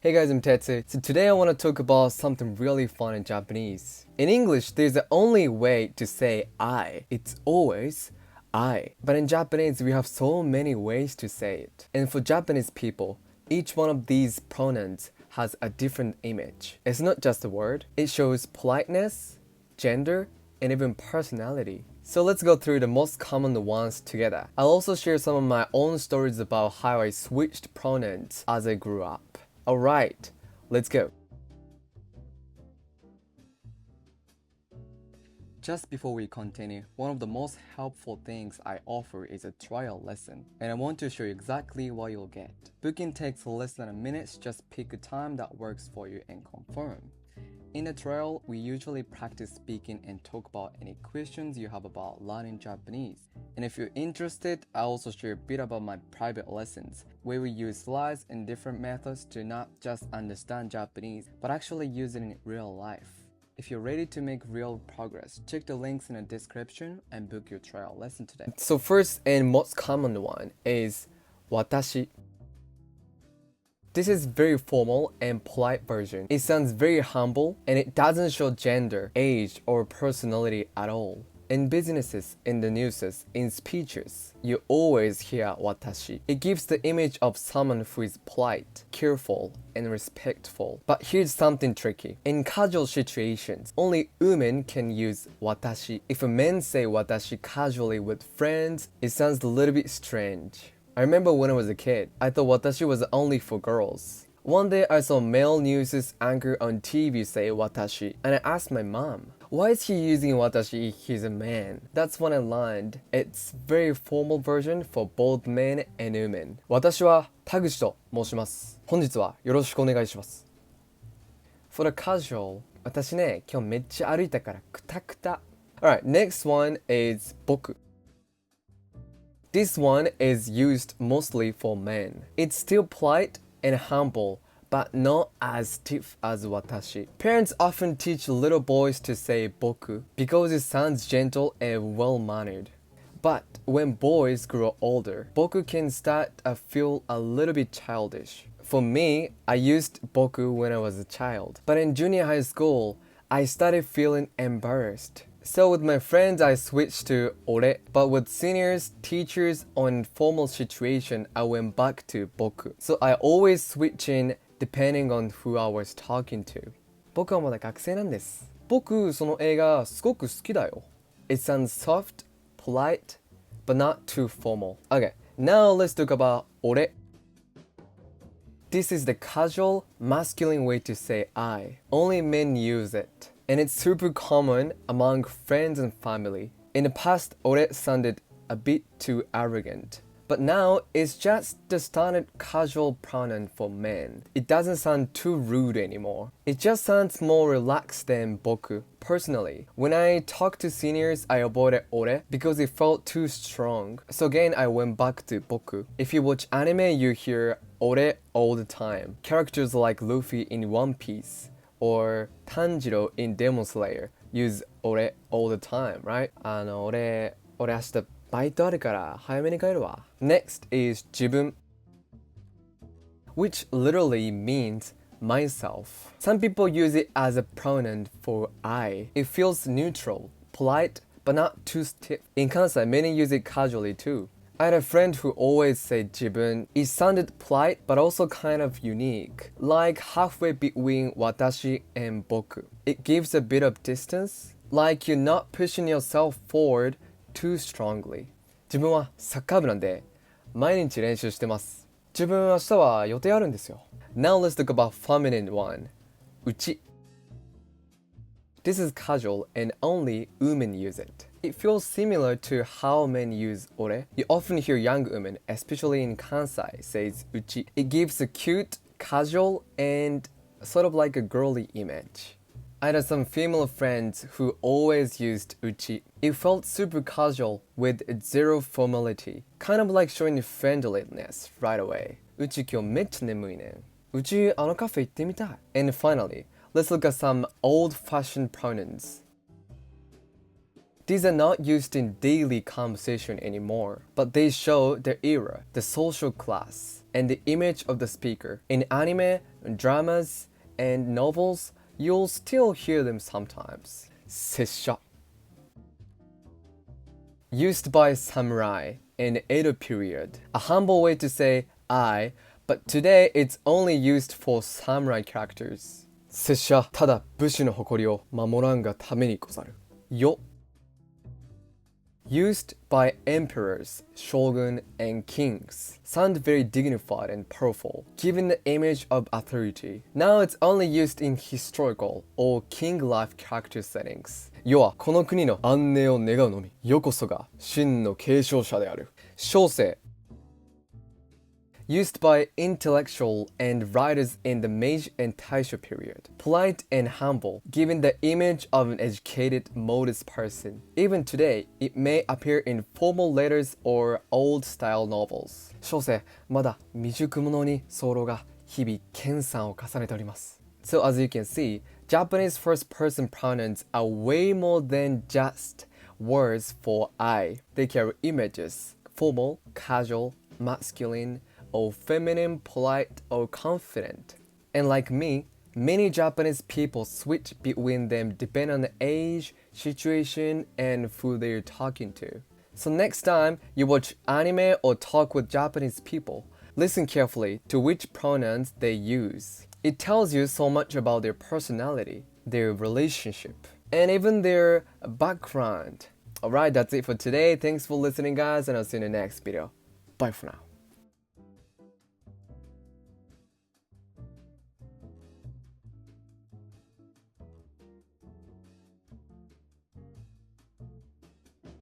Hey guys, I'm Tetsu. So today I want to talk about something really fun in Japanese. In English, there's the only way to say I. It's always I. But in Japanese, we have so many ways to say it. And for Japanese people, each one of these pronouns has a different image. It's not just a word. It shows politeness, gender, and even personality. So let's go through the most common ones together. I'll also share some of my own stories about how I switched pronouns as I grew up. Alright, let's go. Just before we continue, one of the most helpful things I offer is a trial lesson, and I want to show you exactly what you'll get. Booking takes less than a minute, just pick a time that works for you and confirm. In the trial, we usually practice speaking and talk about any questions you have about learning Japanese. And if you're interested, I also share a bit about my private lessons, where we use slides and different methods to not just understand Japanese, but actually use it in real life. If you're ready to make real progress, check the links in the description and book your trial lesson today. So first and most common one is WATASHI. This is very formal and polite version. It sounds very humble and it doesn't show gender, age, or personality at all. In businesses, in the newses, in speeches, you always hear watashi. It gives the image of someone who is polite, careful, and respectful. But here's something tricky. In casual situations, only women can use watashi. If a man say watashi casually with friends, it sounds a little bit strange. I remember when I was a kid, I thought watashi was only for girls. One day I saw male news anchor on TV say watashi, and I asked my mom, why is he using watashi if he's a man? That's when I learned it's very formal version for both men and women. 私は田口と申します。本日はよろしくお願いします。For the casual, 私ね、今日めっちゃ歩いたからクタクタ。Alright, next one is boku. This one is used mostly for men. It's still polite and humble, but not as stiff as watashi. Parents often teach little boys to say boku because it sounds gentle and well-mannered. But when boys grow older, boku can start to feel a little bit childish. For me, I used boku when I was a child, but in junior high school, I started feeling embarrassed. So with my friends, I switched to ore, but with seniors, teachers, or in formal situation, I went back to boku. So I always switch in depending on who I was talking to. 僕はまだ学生なんです。僕、その映画すごく好きだよ。It sounds soft, polite, but not too formal. Okay, now let's talk about ore. This is the casual, masculine way to say I. Only men use it. And it's super common among friends and family. In the past, ore sounded a bit too arrogant. But now, it's just the standard casual pronoun for men. It doesn't sound too rude anymore. It just sounds more relaxed than boku. Personally, when I talk to seniors, I avoided ore because it felt too strong. So again, I went back to boku. If you watch anime, you hear ore all the time. Characters like Luffy in One Piece or Tanjiro in Demon Slayer use ore all the time, right? 俺明日バイトあるから早めに帰るわ。Next is jibun, which literally means myself. Some people use it as a pronoun for I. It feels neutral, polite, but not too stiff. In Kansai, many use it casually too. I had a friend who always said jibun. It sounded polite but also kind of unique, like halfway between watashi and boku. It gives a bit of distance, like you're not pushing yourself forward too strongly. 自分はサッカー部なんで毎日練習してます。自分明日は予定あるんですよ。Now let's talk about feminine one. Uchi. This is casual and only women use it. It feels similar to how men use ore. You often hear young women, especially in Kansai, says uchi. It gives a cute, casual, and sort of like a girly image. I had some female friends who always used uchi. It felt super casual with zero formality, kind of like showing friendliness right away. うち今日めっちゃ眠いね。うちあのカフェ行ってみたい。And finally, let's look at some old-fashioned pronouns. These are not used in daily conversation anymore, but they show the era, the social class, and the image of the speaker. In anime, dramas, and novels, you'll still hear them sometimes. Sessha. Used by samurai in the Edo period. A humble way to say I, but today it's only used for samurai characters. 拙者ただ武士の誇りを守らんがためにござる。よ。Used by emperors, shogun, and kings. Sound very dignified and powerful, giving the image of authority. Now it's only used in historical or king-life character settings. 世はこの国の安寧を願うのみ。よこそが真の継承者である。小生。Used by intellectual and writers in the Meiji and Taisho period. Polite and humble, giving the image of an educated, modest person. Even today, it may appear in formal letters or old-style novels. 小生、まだ未熟者に候が日々研鑽を重ねております。So as you can see, Japanese first-person pronouns are way more than just words for I. They carry images, formal, casual, masculine, or feminine, polite, or confident. And like me, many Japanese people switch between them depending on the age, situation, and who they're talking to. So next time you watch anime or talk with Japanese people, listen carefully to which pronouns they use. It tells you so much about their personality, their relationship, and even their background. Alright, that's it for today. Thanks for listening, guys, and I'll see you in the next video. Bye for now.